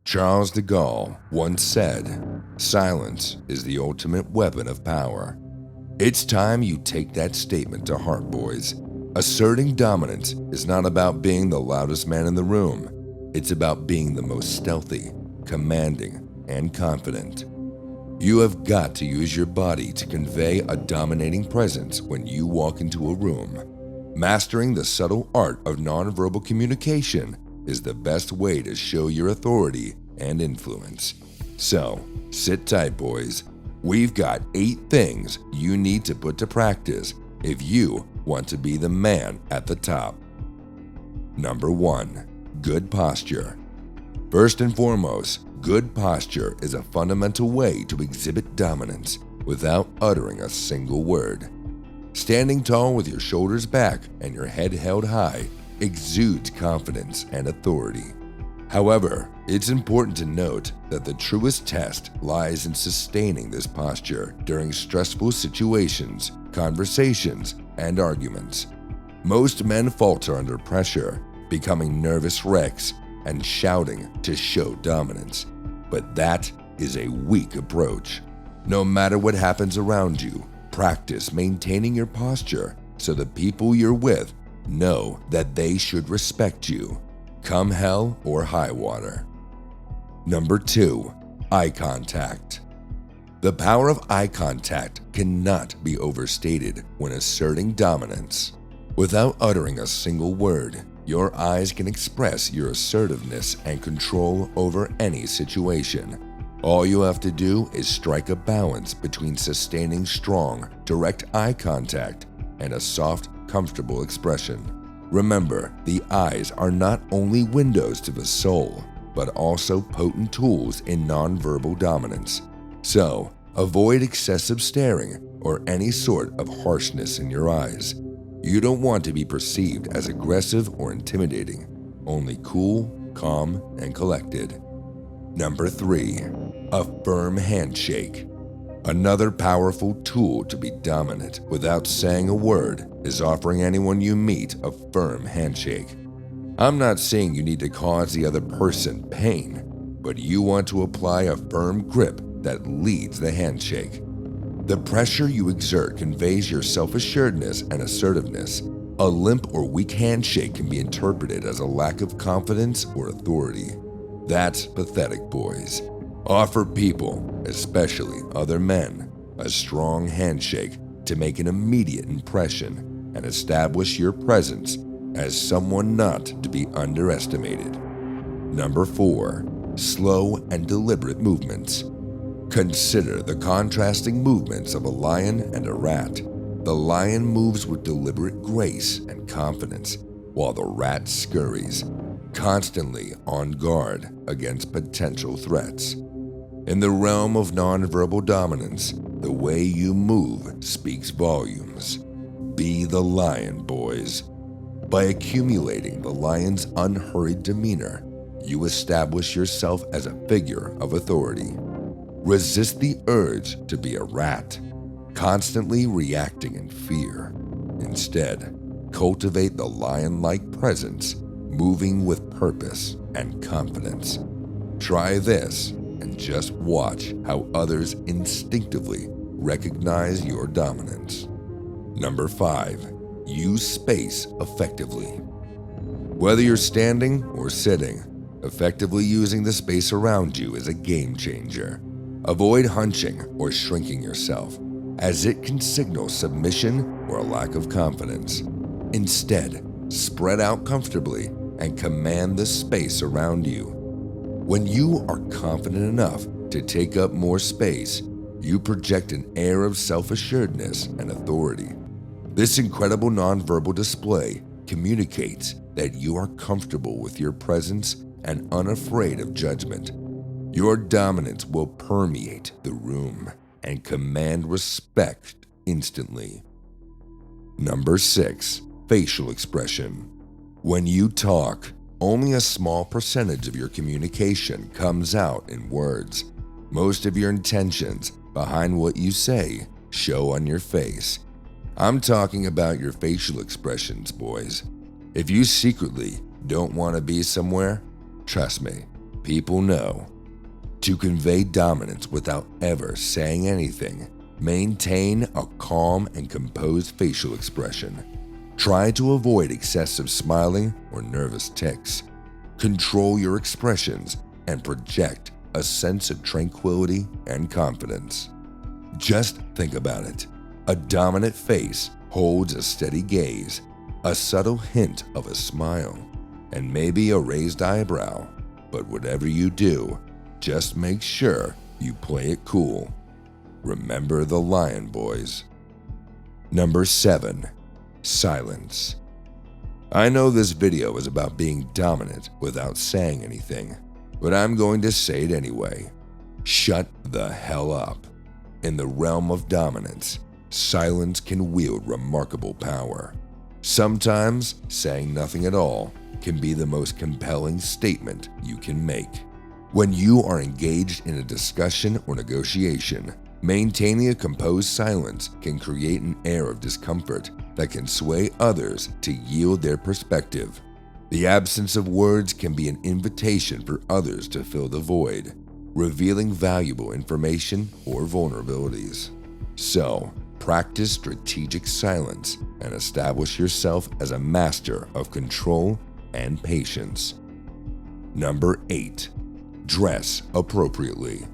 Charles de Gaulle once said, "Silence is the ultimate weapon of power." It's time you take that statement to heart, boys. Asserting dominance is not about being the loudest man in the room. It's about being the most stealthy, commanding, and confident. You have got to use your body to convey a dominating presence when you walk into a room. Mastering the subtle art of nonverbal communication is the best way to show your authority and influence. So, sit tight, boys. We've got 8 things you need to put to practice if you want to be the man at the top. Number 1. Good posture. First and foremost, good posture is a fundamental way to exhibit dominance without uttering a single word. Standing tall with your shoulders back and your head held high exudes confidence and authority. However, it's important to note that the truest test lies in sustaining this posture during stressful situations, conversations, and arguments. Most men falter under pressure, becoming nervous wrecks and shouting to show dominance. But that is a weak approach. No matter what happens around you, practice maintaining your posture so the people you're with know that they should respect you, come hell or high water. Number 2. Eye contact. The power of eye contact cannot be overstated when asserting dominance. Without uttering a single word, your eyes can express your assertiveness and control over any situation. All you have to do is strike a balance between sustaining strong, direct eye contact and a soft, comfortable expression. Remember, the eyes are not only windows to the soul, but also potent tools in nonverbal dominance. So, avoid excessive staring or any sort of harshness in your eyes. You don't want to be perceived as aggressive or intimidating, only cool, calm, and collected. Number 3. A firm handshake. Another powerful tool to be dominant without saying a word is offering anyone you meet a firm handshake. I'm not saying you need to cause the other person pain, but you want to apply a firm grip that leads the handshake. The pressure you exert conveys your self-assuredness and assertiveness. A limp or weak handshake can be interpreted as a lack of confidence or authority. That's pathetic, boys. Offer people, especially other men, a strong handshake to make an immediate impression and establish your presence as someone not to be underestimated. Number 4. Slow and deliberate movements. Consider the contrasting movements of a lion and a rat. The lion moves with deliberate grace and confidence, while the rat scurries, constantly on guard against potential threats. In the realm of nonverbal dominance, the way you move speaks volumes. Be the lion, boys. By accumulating the lion's unhurried demeanor, you establish yourself as a figure of authority. Resist the urge to be a rat, constantly reacting in fear. Instead, cultivate the lion-like presence, moving with purpose and confidence. Try this and just watch how others instinctively recognize your dominance. Number 5. Use space effectively. Whether you're standing or sitting, effectively using the space around you is a game changer. Avoid hunching or shrinking yourself, as it can signal submission or a lack of confidence. Instead, spread out comfortably and command the space around you. When you are confident enough to take up more space, you project an air of self-assuredness and authority. This incredible nonverbal display communicates that you are comfortable with your presence and unafraid of judgment. Your dominance will permeate the room and command respect instantly. Number 6. Facial expression. When you talk, only a small percentage of your communication comes out in words. Most of your intentions behind what you say show on your face. I'm talking about your facial expressions, boys. If you secretly don't want to be somewhere, trust me, people know. To convey dominance without ever saying anything, maintain a calm and composed facial expression. Try to avoid excessive smiling or nervous tics. Control your expressions and project a sense of tranquility and confidence. Just think about it. A dominant face holds a steady gaze, a subtle hint of a smile, and maybe a raised eyebrow. But whatever you do, just make sure you play it cool. Remember the lion, boys. Number 7. Silence. I know this video is about being dominant without saying anything, but I'm going to say it anyway. Shut the hell up. In the realm of dominance, silence can wield remarkable power. Sometimes saying nothing at all can be the most compelling statement you can make. When you are engaged in a discussion or negotiation, maintaining a composed silence can create an air of discomfort that can sway others to yield their perspective. The absence of words can be an invitation for others to fill the void, revealing valuable information or vulnerabilities. So, practice strategic silence and establish yourself as a master of control and patience. Number 8. Dress appropriately.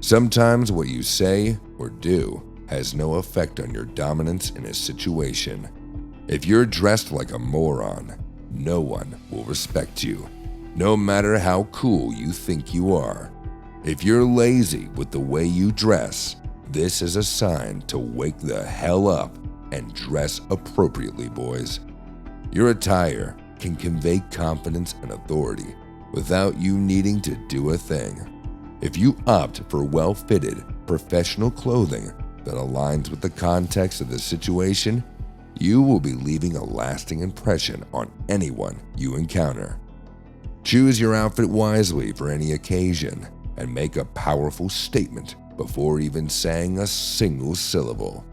Sometimes what you say or do has no effect on your dominance in a situation. If you're dressed like a moron, no one will respect you, no matter how cool you think you are. If you're lazy with the way you dress, this is a sign to wake the hell up and dress appropriately, boys. Your attire can convey confidence and authority without you needing to do a thing. If you opt for well-fitted, professional clothing that aligns with the context of the situation, you will be leaving a lasting impression on anyone you encounter. Choose your outfit wisely for any occasion and make a powerful statement before even saying a single syllable.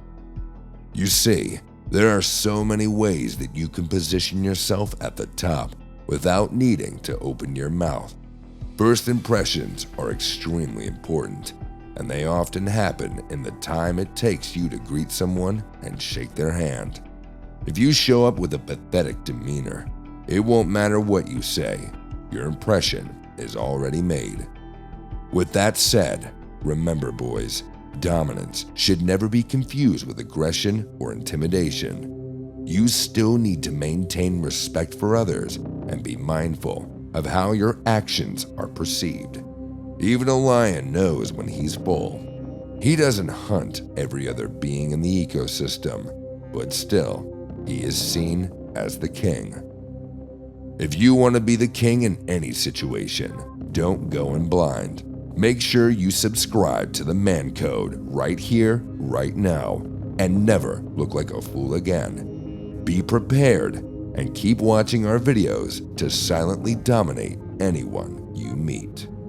You see, there are so many ways that you can position yourself at the top without needing to open your mouth. First impressions are extremely important, and they often happen in the time it takes you to greet someone and shake their hand. If you show up with a pathetic demeanor, it won't matter what you say. Your impression is already made. With that said, remember, boys, dominance should never be confused with aggression or intimidation. You still need to maintain respect for others and be mindful of how your actions are perceived. Even a lion knows when he's full. He doesn't hunt every other being in the ecosystem, but still, he is seen as the king. If you want to be the king in any situation, don't go in blind. Make sure you subscribe to the Man Code right here, right now, and never look like a fool again. Be prepared and keep watching our videos to silently dominate anyone you meet.